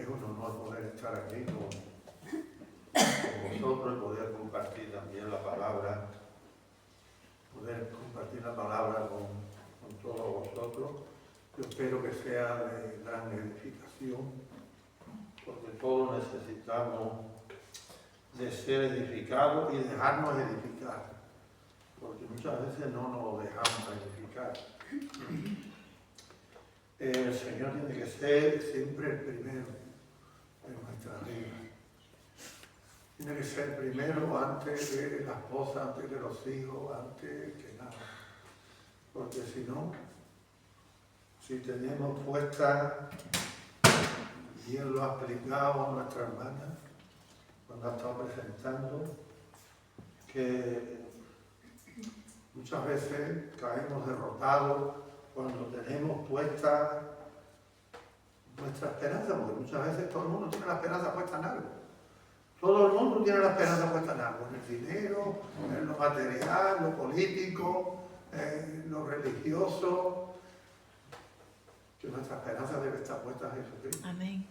es un honor poder estar aquí con vosotros y poder compartir también la palabra, con todos vosotros. Yo espero que sea de gran edificación, porque todos necesitamos de ser edificados y dejarnos edificar, porque muchas veces no nos dejamos edificar. El Señor tiene que ser siempre el primero en nuestra vida. Tiene que ser primero antes de la esposa, antes de los hijos, antes que nada. Porque si no, si tenemos puesta, bien lo ha explicado nuestra hermana cuando ha estado presentando, que muchas veces caemos derrotados cuando tenemos puesta nuestra esperanza, porque muchas veces todo el mundo tiene la esperanza puesta en algo. Todo el mundo tiene la esperanza puesta en algo, en el dinero, en lo material, lo político, en lo religioso. Que nuestra esperanza debe estar puesta en Jesucristo. Amén.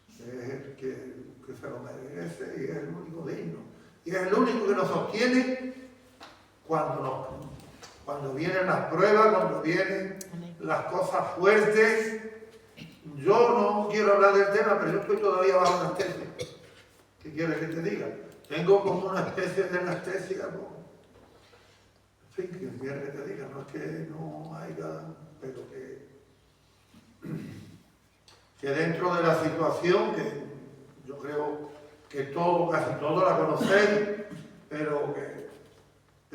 Es el que se lo merece y es el único digno. Y es el único que nos sostiene cuando vienen las pruebas, cuando vienen las cosas fuertes. Yo no quiero hablar del tema, pero yo estoy todavía bajo anestesia. ¿Qué quieres que te diga? Tengo como una especie de anestesia, ¿no? En fin, ¿qué quieres que te diga? No es que no haya, pero que dentro de la situación, que yo creo que casi todos la conocéis, pero que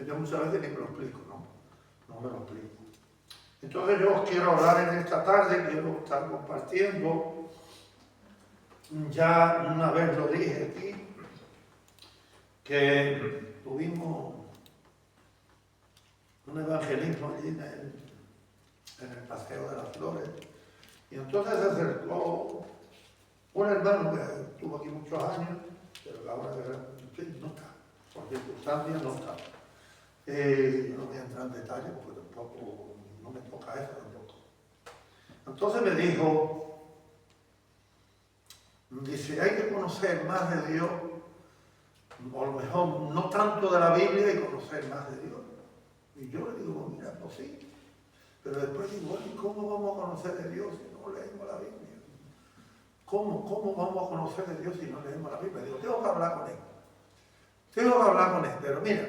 yo muchas veces ni me lo explico, no me lo explico. Entonces yo os quiero hablar en esta tarde, quiero estar compartiendo. Ya una vez lo dije aquí, que tuvimos un evangelismo allí en el Paseo de las Flores, y entonces se acercó un hermano que estuvo aquí muchos años, pero que ahora no está, por circunstancias no está. Yo no voy a entrar en detalles porque tampoco, no me toca eso tampoco. Entonces me dijo, dice, hay que conocer más de Dios, o a lo mejor no tanto de la Biblia y conocer más de Dios. Y yo le digo, mira, pues sí. Pero después digo, bueno, ¿y cómo vamos a conocer de Dios si no leemos la Biblia? ¿Cómo vamos a conocer de Dios si no leemos la Biblia? Digo, tengo que hablar con él. Pero mira,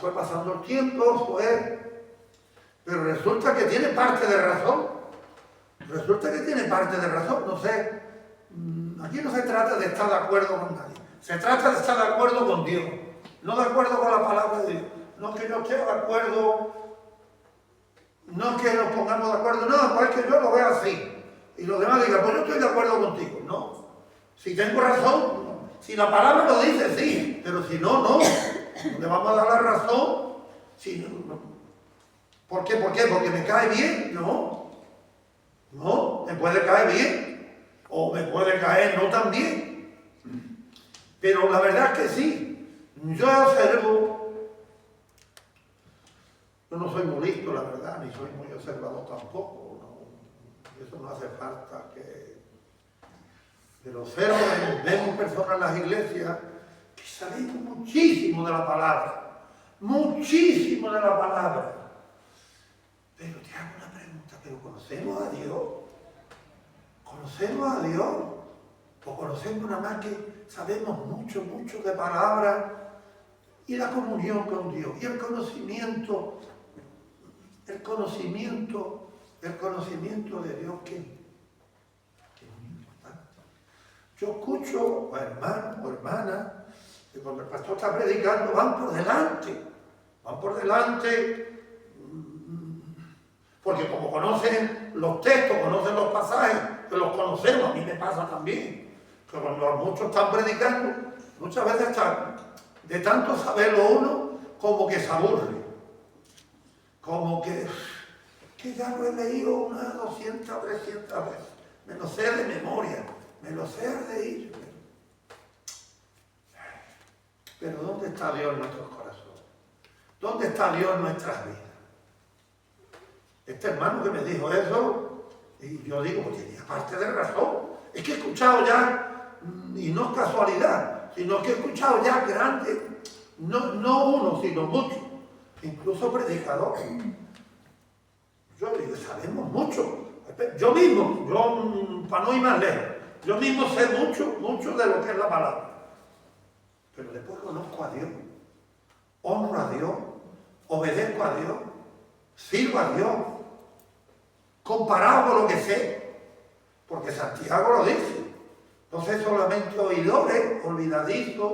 fue pasando el tiempo, pero resulta que tiene parte de razón. No sé. Aquí no se trata de estar de acuerdo con nadie. Se trata de estar de acuerdo con Dios. No de acuerdo con la palabra de Dios. No es que yo esté de acuerdo, no es que nos pongamos de acuerdo, no, pues es que yo lo veo así. Y los demás digan, pues yo estoy de acuerdo contigo. No. Si tengo razón, si la palabra lo dice, sí. Pero si no, no. No le vamos a dar la razón. Si no. ¿Por qué? Porque me cae bien. No, me puede caer bien. O me puede caer no tan bien. Pero la verdad es que sí. Yo observo. Yo no soy muy listo, la verdad, ni soy muy observador tampoco. Eso no hace falta que lo observo. Vemos personas en las iglesias que sabemos muchísimo de la palabra. Muchísimo de la palabra. Pero te hago una pregunta, ¿pero conocemos a Dios? ¿Conocemos a Dios? ¿O conocemos nada más que sabemos mucho de palabra? Y la comunión con Dios, y el conocimiento de Dios, que es muy importante. Yo escucho a hermanos o hermanas que cuando el pastor está predicando van por delante, porque como conocen los textos, conocen los pasajes, que los conocemos, a mí me pasa también, que cuando muchos están predicando, muchas veces están, de tanto saberlo uno, como que se aburre, como que ya lo he leído unas 200 o 300 veces, me lo sé de memoria, me lo sé de ir. Pero ¿dónde está Dios en nuestros corazones? ¿Dónde está Dios en nuestras vidas? Este hermano que me dijo eso, y yo digo, pues tenía parte de razón. Es que he escuchado ya, y no es casualidad, sino que he escuchado ya grandes, no uno, sino muchos, incluso predicadores. Yo digo, sabemos mucho. Yo mismo, para no ir más lejos, yo mismo sé mucho de lo que es la palabra. Pero después conozco a Dios, honro a Dios, obedezco a Dios, sirvo a Dios, comparado con lo que sé, porque Santiago lo dice. No sé solamente oidores, olvidadizos,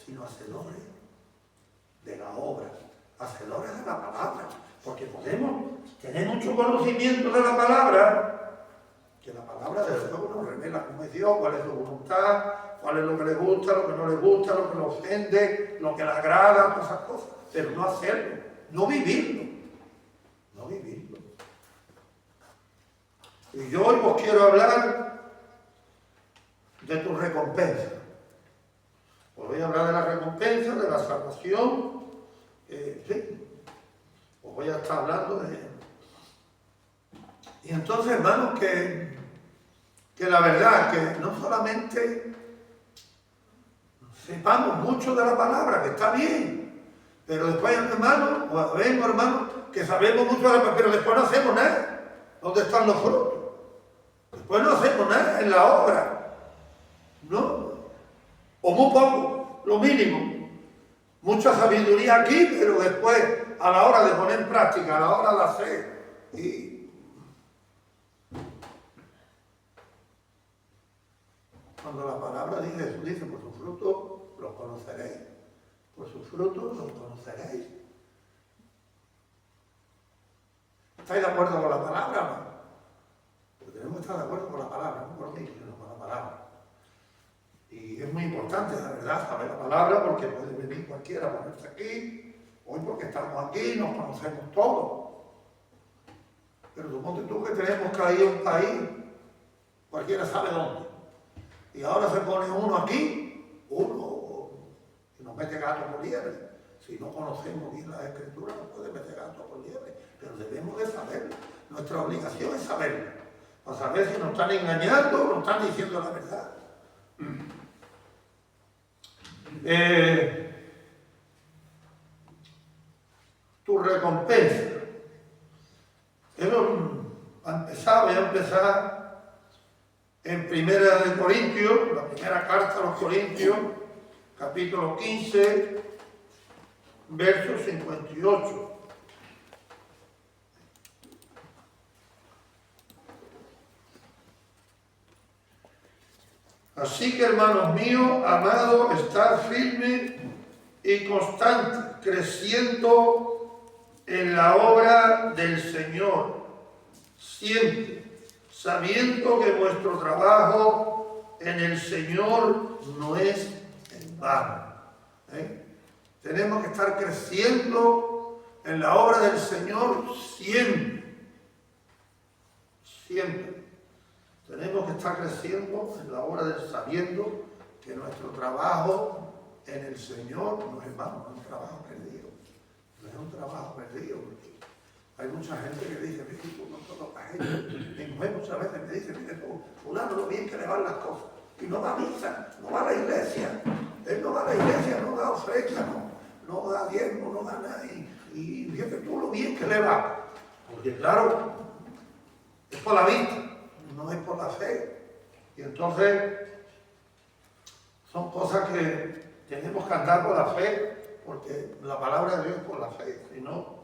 sino hacedores de la obra, hacedores de la palabra, porque podemos tener mucho conocimiento de la palabra, que la palabra de Dios nos revela cómo es Dios, cuál es su voluntad, cuál es lo que le gusta, lo que no le gusta, lo que le ofende, lo que le agrada, todas esas cosas, pero no hacerlo, no vivirlo. Y yo hoy os quiero hablar de tu recompensa. Os voy a hablar de la recompensa, de la salvación. Sí, os voy a estar hablando de... Y entonces, hermanos, que la verdad, que no solamente sepamos mucho de la palabra, que está bien, pero después, hermanos, vemos, hermanos, que sabemos mucho de la palabra, pero después no hacemos nada. ¿Dónde están los frutos? Después no hacemos nada en la obra, ¿no? O muy poco, lo mínimo. Mucha sabiduría aquí, pero después, a la hora de poner en práctica, a la hora de hacer, y cuando la palabra dice, por sus frutos los conoceréis. Por sus frutos los conoceréis. ¿Estáis de acuerdo con la palabra, no? Porque tenemos que estar de acuerdo con la palabra, no por mí, sino con la palabra. Y es muy importante, la verdad, saber la palabra, porque puede venir cualquiera a ponerse aquí, hoy porque estamos aquí, nos conocemos todos. Pero suponte tú que tenemos que ir a un país, cualquiera sabe dónde. Y ahora se pone uno aquí, y nos mete gato por liebre. Si no conocemos bien la Escritura, no puede meter gato por liebre. Pero debemos de saberlo. Nuestra obligación es saberlo. Para saber si nos están engañando o nos están diciendo la verdad. Tu recompensa. Voy a empezar en Primera de Corintios, la primera carta a los Corintios, capítulo 15, verso 58. Así que, hermanos míos, amados, estad firmes y constantes, creciendo en la obra del Señor, siempre, sabiendo que vuestro trabajo en el Señor no es en vano. Tenemos que estar creciendo en la obra del Señor siempre. Siempre. Tenemos que estar creciendo en la obra del sabiendo que nuestro trabajo en el Señor no es en vano, no es un trabajo perdido. No es un trabajo perdido. Hay mucha gente que dice, mire, tú no todos la gente. Mi mujer muchas veces me dice, mire, fulano lo bien que le van las cosas. Y no va a misa, no va a la iglesia. Él no va a la iglesia, no da ofrenda, no da diezmo, no da nada. Y fíjate tú lo bien que le va. Porque claro, es por la vista, no es por la fe. Y entonces son cosas que tenemos que andar por la fe, porque la palabra de Dios es por la fe, si no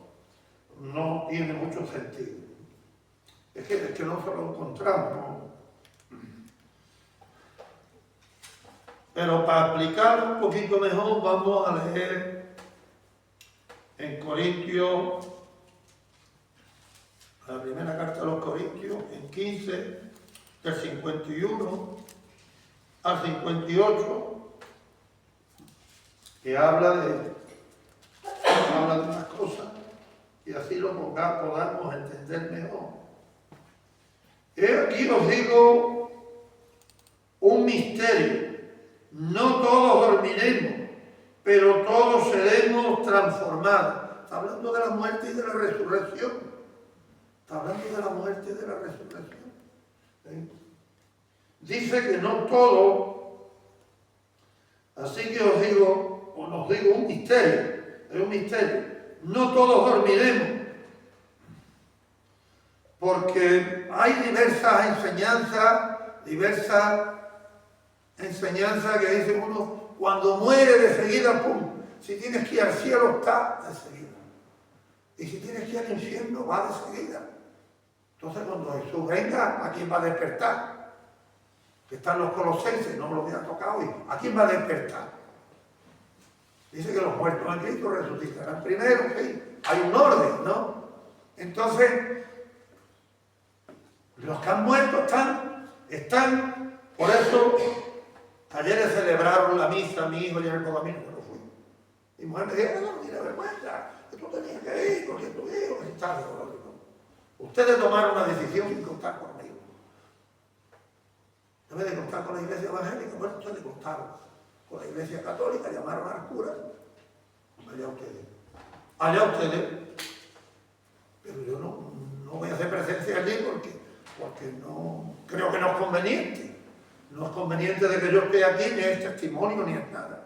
tiene mucho sentido. Es que no se lo encontramos, ¿no? Pero para explicarlo un poquito mejor, vamos a leer en Corintios, la primera carta a los Corintios, en 15, del 51 al 58, que habla de unas cosas, y así lo podamos entender mejor. Aquí os digo un misterio. No todos dormiremos, pero todos seremos transformados. Está hablando de la muerte y de la resurrección. Está hablando de la muerte y de la resurrección. dice que no todo, así que os digo un misterio, es un misterio, no todos dormiremos, porque hay diversas enseñanzas que dice uno, cuando muere de seguida, pum, si tienes que ir al cielo, está de seguida. Y si tienes que ir al infierno, va de seguida. Entonces cuando Jesús venga, ¿a quién va a despertar? Que están los colosenses, no me lo había tocado hoy. ¿A quién va a despertar? Dice que los muertos en Cristo resucitarán primero, sí. Hay un orden, ¿no? Entonces, los que han muerto están, por eso, ayer celebraron la misa, mi hijo y el camino, que no fui. Mi mujer me dijo, no, mira, vergüenza, que tú tenías que ir, porque tu hijo está. Ustedes tomaron una decisión sin contar conmigo. En vez de contar con la iglesia evangélica, bueno, ustedes contaron con la iglesia católica, llamaron al cura. Allá ustedes. Pero yo no voy a hacer presencia allí porque no creo que no es conveniente. No es conveniente de que yo esté aquí, ni es testimonio, ni es nada.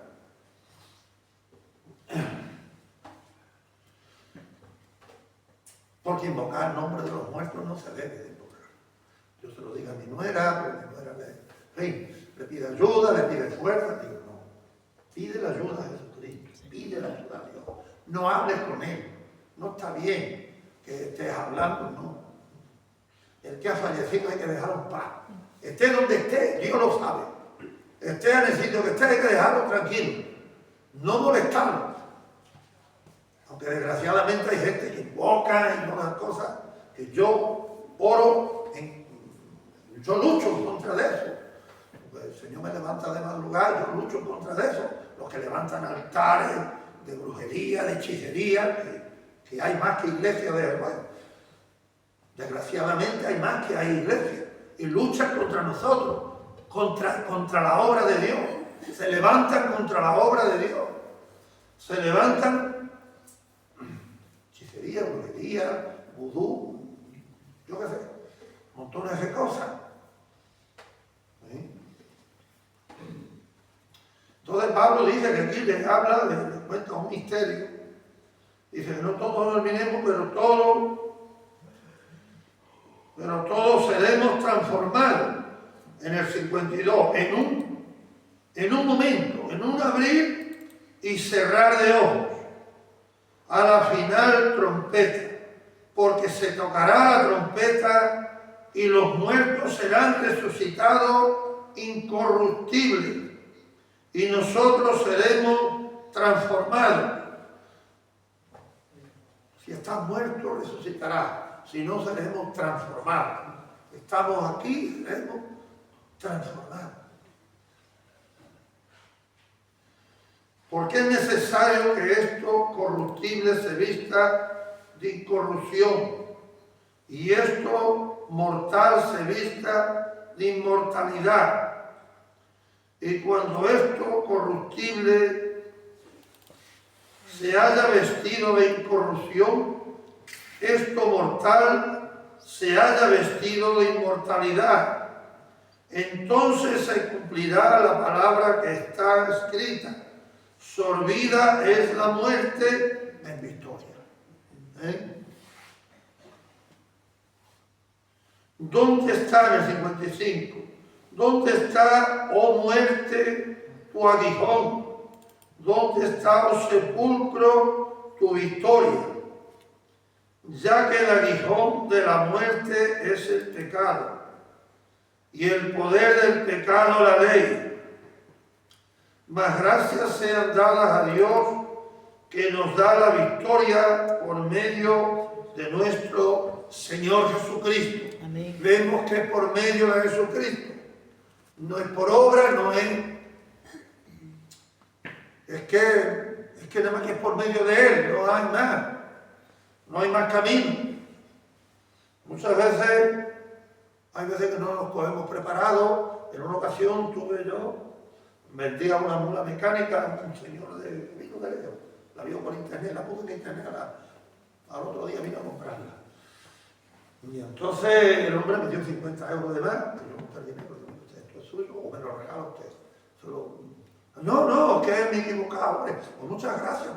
Porque invocar el nombre de los muertos no se debe de invocar. Yo se lo digo a mi nuera, pero mi nuera le pide ayuda, le pide fuerza. Digo, no. Pide la ayuda a Jesucristo, pide la ayuda a Dios. No hables con Él. No está bien que estés hablando, no. El que ha fallecido hay que dejarlo en paz. Esté donde esté, Dios lo sabe. Esté en el sitio que esté, hay que dejarlo tranquilo. No molestarlo. Aunque desgraciadamente hay gente que invoca y todas las cosas que yo oro, yo lucho en contra de eso. Porque el Señor me levanta de mal lugar, yo lucho en contra de eso. Los que levantan altares de brujería, de hechicería, que hay más que iglesias de bueno, desgraciadamente hay más que hay iglesias y luchan contra nosotros, contra la obra de Dios. Se levantan contra la obra de Dios. Se levantan hechicería, brujería, vudú, yo qué sé, montones de cosas. ¿Sí? Entonces Pablo dice que aquí les habla, les cuenta un misterio. Dice que no todos dormiremos, pero todos seremos transformados en el 52, en un momento, en un abrir y cerrar de ojos, a la final trompeta, porque se tocará la trompeta y los muertos serán resucitados incorruptibles y nosotros seremos transformados. Si estás muerto, resucitarás. Si no, seremos transformados. Estamos aquí, seremos transformados. Porque es necesario que esto corruptible se vista de incorrupción y esto mortal se vista de inmortalidad. Y cuando esto corruptible se haya vestido de incorrupción, esto mortal se haya vestido de inmortalidad. Entonces se cumplirá la palabra que está escrita. Sorbida es la muerte en victoria. ¿Dónde está en el 55? ¿Dónde está, oh muerte, tu aguijón? ¿Dónde está, oh sepulcro, tu victoria? Ya que el aguijón de la muerte es el pecado, y el poder del pecado la ley. Mas gracias sean dadas a Dios que nos da la victoria por medio de nuestro Señor Jesucristo. Amén. Vemos que es por medio de Jesucristo. No es por obra, no es... Es que nada más que es por medio de Él, no hay más. No hay más camino. Muchas veces, hay veces que no nos cogemos preparados. En una ocasión vendía una mula mecánica a un señor de vino de León. La vio por internet, la puse en internet, al otro día vino a comprarla. Y entonces el hombre me dio 50 euros de más, que yo compré el dinero, esto suyo o me lo regala usted. No, que me he equivocado. Pues muchas gracias.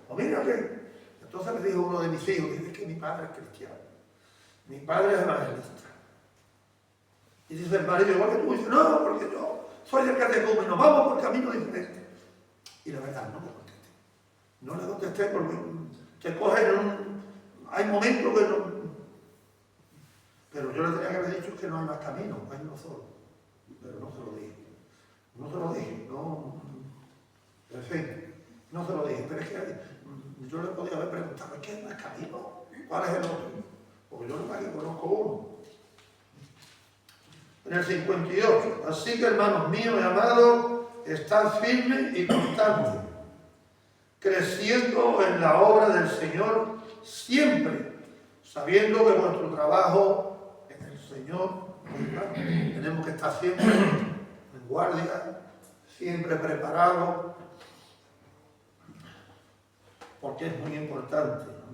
Pues mira que... Entonces me dijo uno de mis hijos, dice que mi padre es cristiano. Mi padre es evangelista. Y dice el marido, igual que tú, dice, no, porque yo soy el catecúmeno, vamos por camino diferente. Y la verdad, no le contesté. No le contesté porque te cogen hay momentos que no... Pero yo le tenía que haber dicho que no hay más camino, hay uno solo. Pero no se lo dije. No se lo dije, no... En fin, no se lo dije. Pero es que yo le podía haber preguntado, ¿qué es más camino? ¿Cuál es el otro? Porque yo no que conozco uno. En el 58, así que hermanos míos y amados, estad firmes y constantes, creciendo en la obra del Señor siempre, sabiendo que vuestro trabajo en el Señor, tenemos que estar siempre en guardia, siempre preparados, porque es muy importante, ¿no?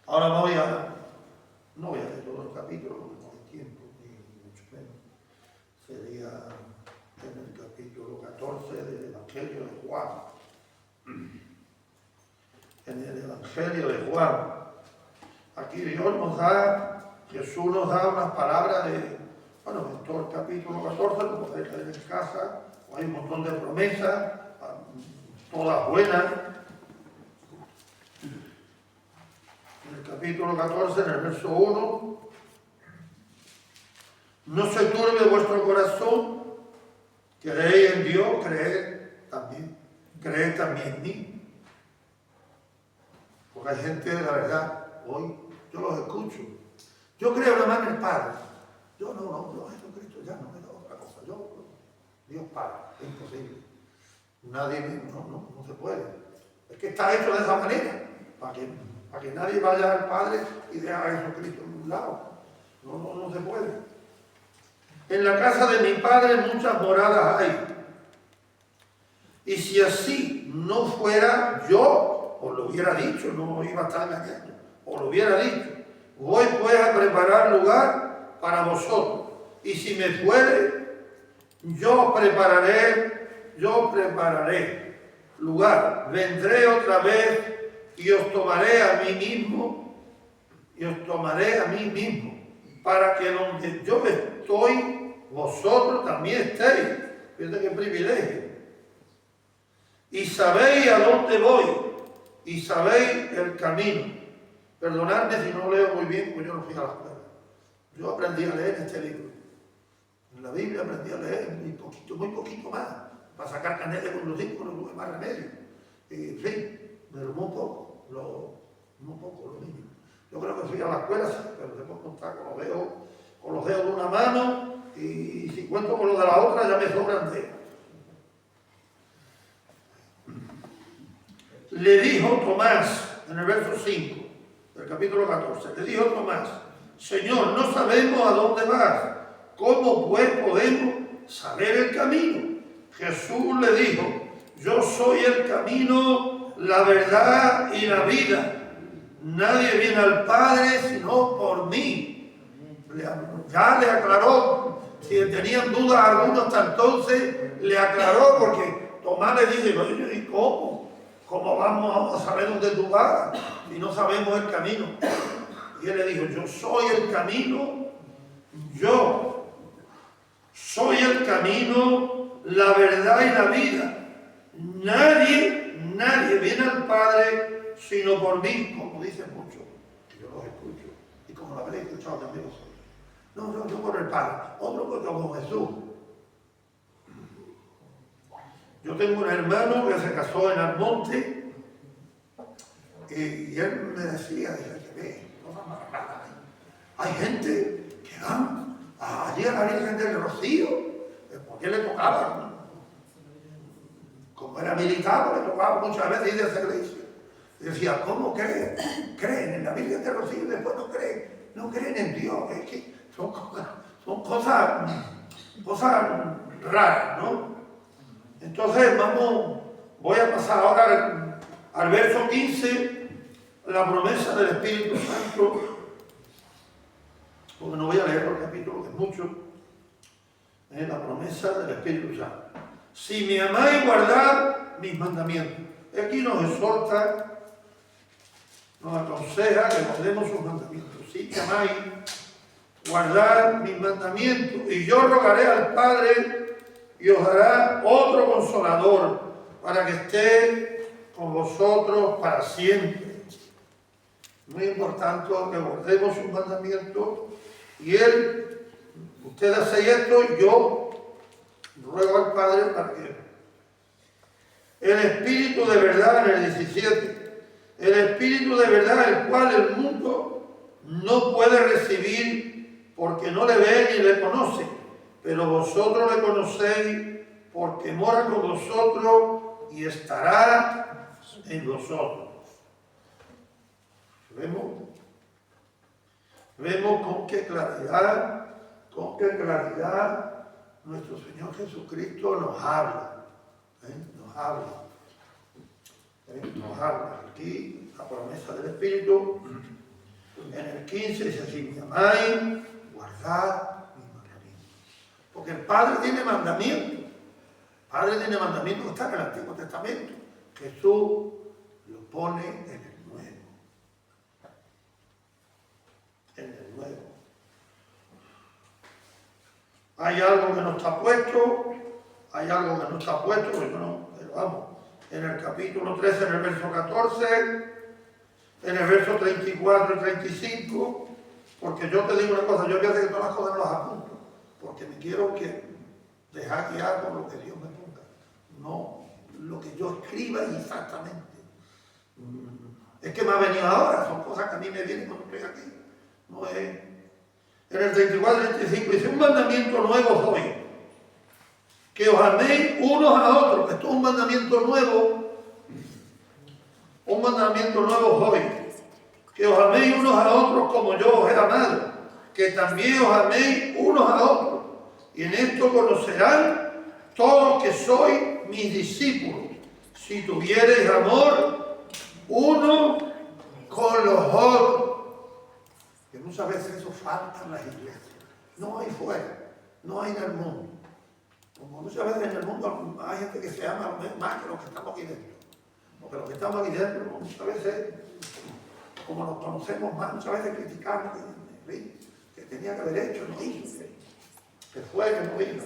Ahora no voy a leer todo el capítulo, porque no hay tiempo, ni mucho menos. Sería en el capítulo 14 del Evangelio de Juan. En el Evangelio de Juan. Aquí Dios nos da, Jesús nos da unas palabras de, bueno, en todo el capítulo 14, lo podéis leer en casa, hay un montón de promesas, todas buenas. En el capítulo 14, en el verso 1, no se turbe vuestro corazón, creéis en Dios, creed también en mí. Porque hay gente, la verdad, hoy yo los escucho. Yo creo nada más en el Padre. Yo Jesucristo ya no me da otra cosa. Dios Padre, es imposible. Nadie, no se puede. Es que está hecho de esa manera, para que nadie vaya al Padre y deje a Jesucristo en un lado. No se puede. En la casa de mi Padre muchas moradas hay. Y si así no fuera, yo os lo hubiera dicho, no iba a estar engañando, os lo hubiera dicho. Voy pues a preparar lugar para vosotros. Y si me fuere, yo prepararé lugar. Vendré otra vez y os tomaré a mí mismo, para que donde yo estoy, vosotros también estéis. Fíjate qué privilegio. Y sabéis a dónde voy, y sabéis el camino. Perdonadme si no leo muy bien, porque yo no fui a la escuela. Yo aprendí a leer este libro. En la Biblia aprendí a leer muy poquito más. Para sacar carnet de conducir, no tuve más remedio. En fin, pero muy poco, lo mínimo. Yo creo que fui a la escuela, sí, pero te puedo contar con los dedos de una mano, y si cuento con los de la otra ya me sobran dedos. Le dijo Tomás, en el verso 5 del capítulo 14, le dijo Tomás, Señor, no sabemos a dónde vas, ¿cómo pues podemos saber el camino? Jesús le dijo, yo soy el camino, la verdad y la vida. Nadie viene al Padre sino por mí. Ya le aclaró, si tenían dudas algunos hasta entonces, le aclaró, porque Tomás le dice, ¿y cómo? ¿Cómo vamos a saber dónde tú vas si no sabemos el camino? Y él le dijo, yo soy el camino, la verdad y la vida. Nadie viene al Padre sino por mí, como dicen muchos, que yo los escucho, y como lo habréis escuchado también vosotros. No, yo por el Padre, otro porque con Jesús. Yo tengo un hermano que se casó en Almonte y él me decía, hay gente que van allí a la Virgen del Rocío, porque le tocaba, como era militar, le tocaba muchas veces ir a esa iglesia. Y decía, ¿cómo creen? Creen en la Virgen del Rocío y después no creen en Dios. Es que son cosas raras, ¿no? Entonces voy a pasar ahora al verso 15, la promesa del Espíritu Santo, porque no voy a leer el capítulo, que es mucho. Es la promesa del Espíritu Santo. Si me amáis, guardad mis mandamientos. Aquí nos exhorta, nos aconseja que guardemos sus mandamientos. Si me amáis, guardad mis mandamientos. Y yo rogaré al Padre y os dará otro consolador para que esté con vosotros para siempre. Muy importante que guardemos sus mandamientos. Y ustedes hacen esto y yo ruego al Padre para que el Espíritu de verdad, en el 17, el Espíritu de verdad, el cual el mundo no puede recibir porque no le ve ni le conoce, pero vosotros le conocéis porque mora con vosotros y estará en vosotros. Vemos con qué claridad nuestro Señor Jesucristo nos habla. Nos habla. Aquí la promesa del Espíritu. En el 15 dice: si me amáis, guardad mis mandamientos. Porque el Padre tiene mandamientos. El Padre tiene mandamientos que están en el Antiguo Testamento. Jesús lo pone en el Nuevo. En el Nuevo. Hay algo que no está puesto, porque no, pero vamos, en el capítulo 13, en el verso 14, en el verso 34 y 35, porque yo te digo una cosa, yo voy a hacer que todas las cosas no las apunto, porque me quiero dejar guiar por lo que Dios me ponga, no lo que yo escriba exactamente. Es que me ha venido ahora, son cosas que a mí me vienen cuando estoy aquí, no es... En el 34 y 35 dice: un mandamiento nuevo os doy, que os améis unos a otros. Esto es un mandamiento nuevo os doy, que os améis unos a otros como yo os he amado, que también os améis unos a otros. Y en esto conocerán todos que sois mis discípulos, si tuviereis amor uno con los otros. Que muchas veces eso falta en las iglesias. No hay fuera, no hay en el mundo. Como muchas veces en el mundo hay gente que se ama más que los que estamos aquí dentro. Porque los que estamos aquí dentro muchas veces, como nos conocemos más, muchas veces criticamos que tenía que haber hecho, no hizo, que fue, que no vino.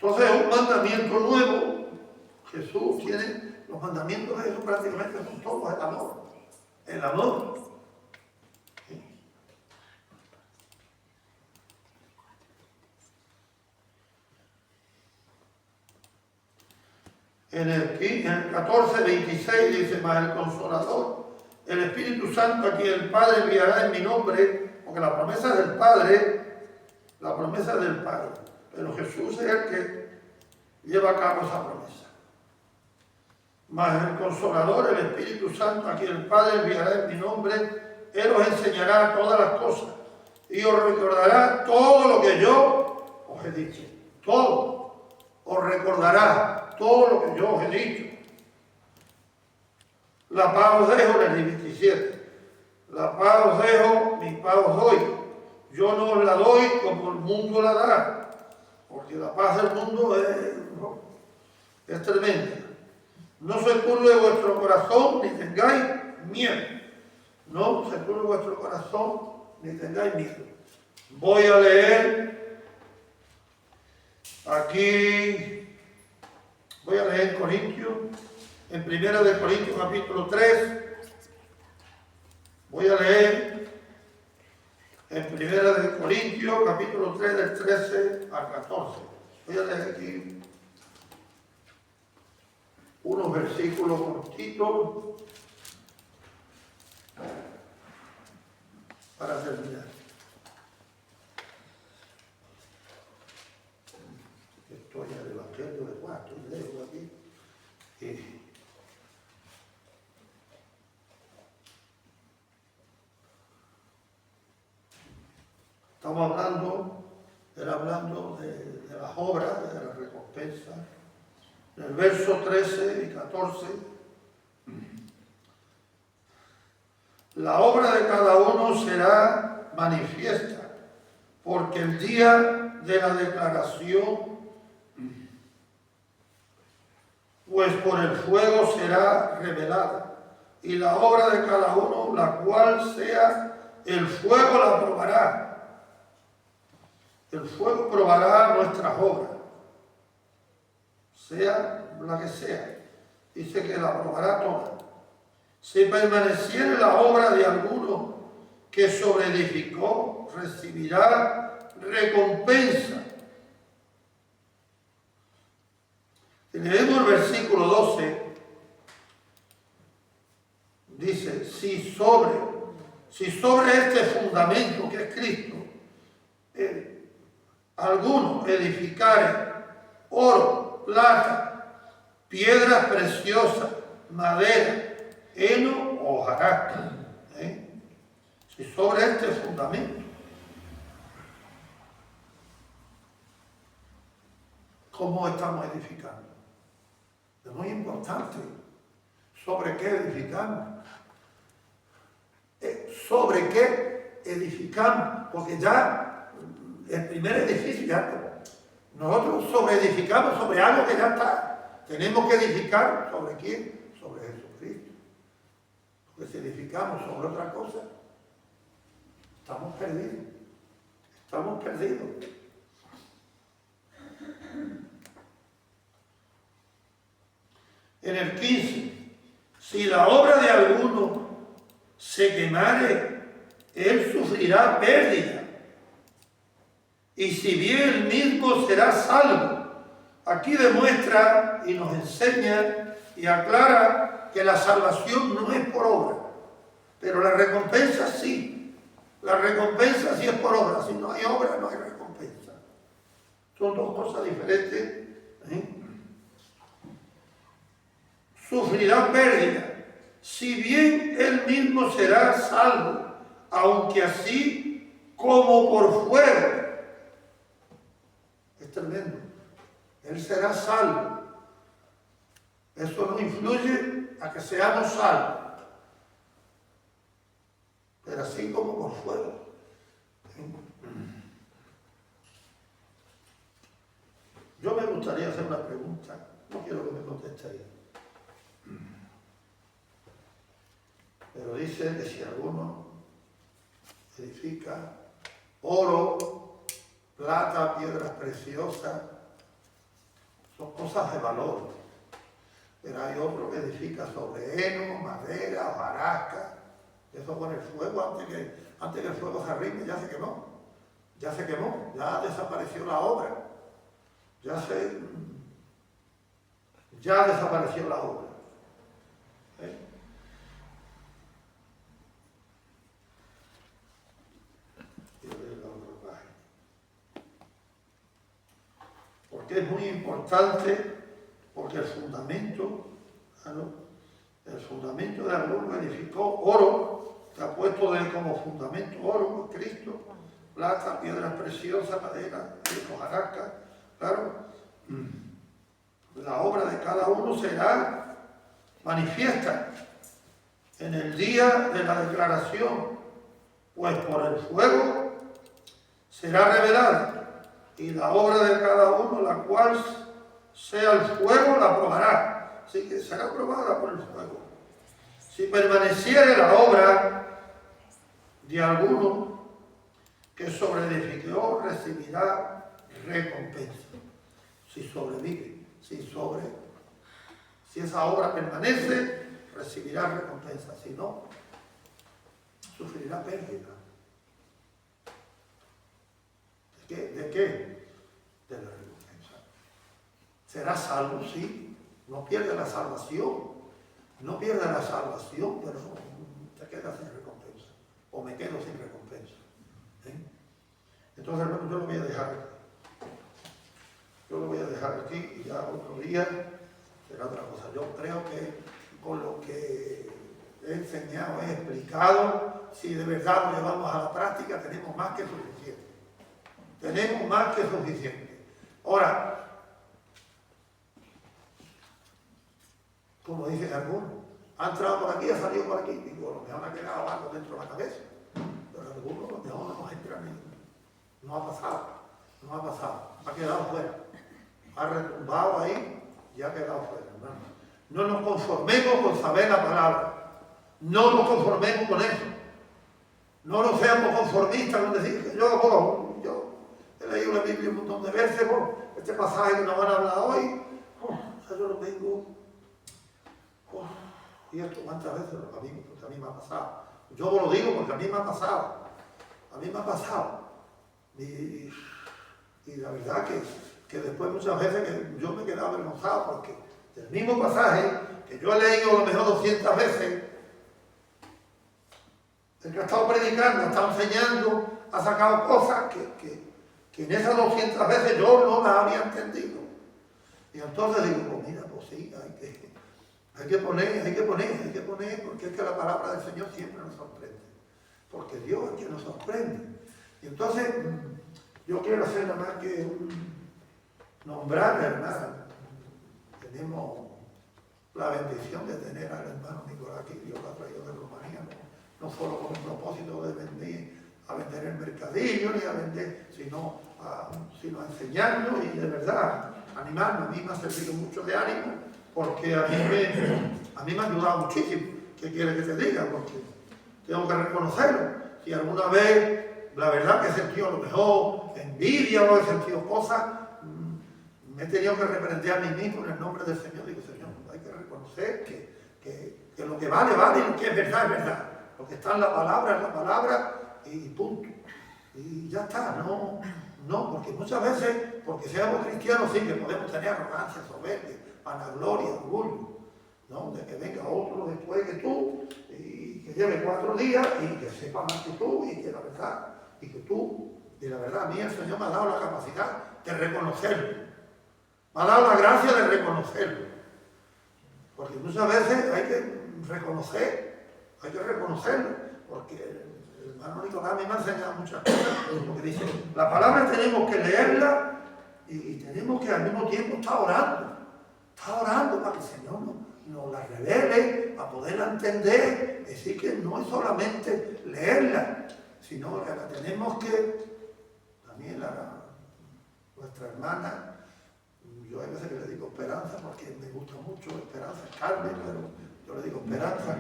Entonces, un mandamiento nuevo, Jesús tiene, los mandamientos de Jesús prácticamente son todos el amor. El amor. En el 14, 26 dice: mas el Consolador, el Espíritu Santo, a quien el Padre enviará en mi nombre, porque la promesa es del Padre, pero Jesús es el que lleva a cabo esa promesa. Mas el Consolador, el Espíritu Santo, a quien el Padre enviará en mi nombre, Él os enseñará todas las cosas y os recordará todo lo que yo os he dicho. Todo. Os recordará todo lo que yo os he dicho. La paz os dejo, en el 27. La paz os dejo, mi paz os doy. Yo no os la doy como el mundo la da. Porque la paz del mundo es tremenda. No se turbe vuestro corazón ni tengáis miedo. No se turbe vuestro corazón ni tengáis miedo. Voy a leer aquí. Voy a leer en Corintios, en 1 de Corintios capítulo 3. Voy a leer en 1 de Corintios capítulo 3 del 13 al 14. Voy a leer aquí unos versículos cortitos para terminar. Estoy en el Evangelio de Juan, estoy lejos aquí. Estamos hablando de las obras, de la recompensa. En el verso 13 y 14, la obra de cada uno será manifiesta, porque el día de la declaración, pues por el fuego será revelada, y la obra de cada uno, la cual sea, el fuego la probará. El fuego probará nuestras obras, sea la que sea. Dice que la probará toda. Si permaneciere la obra de alguno que sobreedificó, recibirá recompensa. Si leemos el versículo 12, dice, si sobre este fundamento que es Cristo, alguno edificare oro, plata, piedras preciosas, madera, heno o hojarasca, si sobre este fundamento, ¿cómo estamos edificando? Es muy importante. ¿Sobre qué edificamos? ¿Sobre qué edificamos? Porque ya el primer edificio ya nosotros sobreedificamos sobre algo que ya está. Tenemos que edificar ¿sobre quién? Sobre Jesucristo. Porque si edificamos sobre otra cosa, estamos perdidos. Estamos perdidos. En el 15, si la obra de alguno se quemare, él sufrirá pérdida, y si bien él mismo será salvo. Aquí demuestra y nos enseña y aclara que la salvación no es por obra, pero la recompensa sí. La recompensa sí es por obra. Si no hay obra, no hay recompensa. Son dos cosas diferentes. Sufrirá pérdida, si bien él mismo será salvo, aunque así como por fuego. Es tremendo. Él será salvo. Eso no influye a que seamos salvos. Pero así como por fuego. Yo me gustaría hacer una pregunta. No quiero que me conteste ahí. Pero dice que si alguno edifica oro, plata, piedras preciosas, son cosas de valor. Pero hay otro que edifica sobre heno, madera, hojarasca. Eso con el fuego, antes que el fuego se arrime, ya se quemó. Ya se quemó, ya desapareció la obra. Ya desapareció la obra. Porque es muy importante, porque el fundamento de alguno edificó oro, que ha puesto de él como fundamento oro, Cristo, plata, piedras preciosas, madera, hojarasca, claro. La obra de cada uno será manifiesta en el día de la declaración, pues por el fuego será revelada, y la obra de cada uno, la cual sea el fuego, la probará. Así que será probada por el fuego. Si permaneciere la obra de alguno que sobreedificó, recibirá recompensa. Si sobrevive, si esa obra permanece, recibirá recompensa. Si no, sufrirá pérdida. ¿De qué? De la recompensa. Será salvo, sí. No pierde la salvación. No pierde la salvación, pero te quedas sin recompensa. O me quedo sin recompensa. Entonces, hermano, yo lo voy a dejar aquí. Yo lo voy a dejar aquí y ya otro día será otra cosa. Yo creo que con lo que he enseñado, he explicado, si de verdad lo llevamos a la práctica, tenemos más que suficiente. Tenemos más que suficiente. Ahora, como dicen algunos, ha entrado por aquí, ha salido por aquí. Digo, a lo mejor ha quedado algo dentro de la cabeza. Pero algunos, a lo mejor no nos entra No ha pasado, no ha pasado, ha quedado fuera. Ha retumbado ahí y ha quedado fuera, hermano. No nos conformemos con saber la palabra. No nos conformemos con eso. No nos seamos conformistas con decir que yo he leído la Biblia un montón de veces, este pasaje que nos van a hablar hoy, yo lo tengo. Y esto cuántas veces a mí me ha pasado. Yo lo digo porque a mí me ha pasado. A mí me ha pasado. Y la verdad que después muchas veces que yo me he quedado avergonzado porque el mismo pasaje que yo he leído a lo mejor 200 veces, el que ha estado predicando, ha estado enseñando, ha sacado cosas que en esas 200 veces yo no las había entendido. Y entonces digo, pues mira, pues sí, hay que poner, porque es que la palabra del Señor siempre nos sorprende. Porque Dios es quien nos sorprende. Y entonces, yo quiero hacer nada más que nombrar, hermano. Tenemos la bendición de tener al hermano Nicolás aquí, Dios lo ha traído de Rumanía, no solo con el propósito de venir a vender el mercadillo, ni a vender, sino a enseñarnos y de verdad animarnos. A mí me ha servido mucho de ánimo, porque a mí me ha ayudado muchísimo. ¿Qué quiere que te diga? Porque tengo que reconocerlo. Si alguna vez, la verdad que he sentido a lo mejor envidia o he sentido cosas, me he tenido que reprender a mí mismo en el nombre del Señor. Digo, Señor, hay que reconocer que lo que vale, vale, y lo que es verdad, es verdad. Lo que está en la palabra, es la palabra, y punto. Y ya está, no, porque muchas veces, porque seamos cristianos, sí que podemos tener arrogancia, soberbia, vanagloria, orgullo, ¿no? De que venga otro después que tú, y que lleve 4 días, y que sepa más que tú, y que la verdad, y la verdad, a mí el Señor me ha dado la capacidad de reconocerlo. Me ha dado la gracia de reconocerlo. Porque muchas veces hay que reconocerlo, porque el hermano Nicolás a mí me ha enseñado muchas cosas, porque dice, la palabra tenemos que leerla y tenemos que al mismo tiempo estar orando para que el Señor nos la revele, para poderla entender. Es decir, que no es solamente leerla, sino que la tenemos que, también nuestra hermana, yo hay veces que le digo Esperanza, porque me gusta mucho Esperanza, Carmen, pero yo le digo Esperanza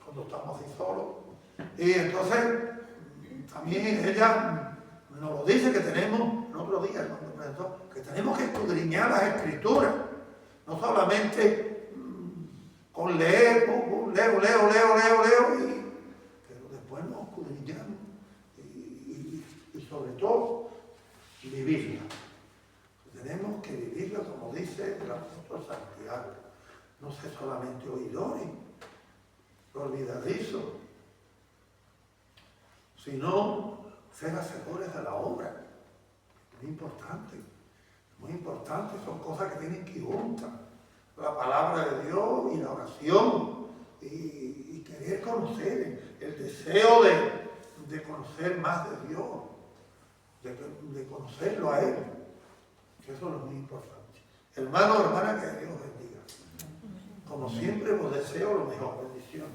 cuando estamos así solos. Y entonces, también ella nos lo dice que tenemos, el otro día cuando presentó, que tenemos que escudriñar las Escrituras, no solamente con leer, leo, pero después nos escudriñamos y sobre todo vivirla. Tenemos que vivirla como dice el apóstol Santiago, no ser solamente oidores, olvidadizos, sino ser hacedores de la obra. Muy importante, son cosas que tienen que ir juntas. La palabra de Dios y la oración, y querer conocer, el deseo de conocer más de Dios, de conocerlo a Él. Eso es muy importante. Hermano, hermana, que Dios bendiga. Como siempre, os deseo lo mejor. Bendiciones.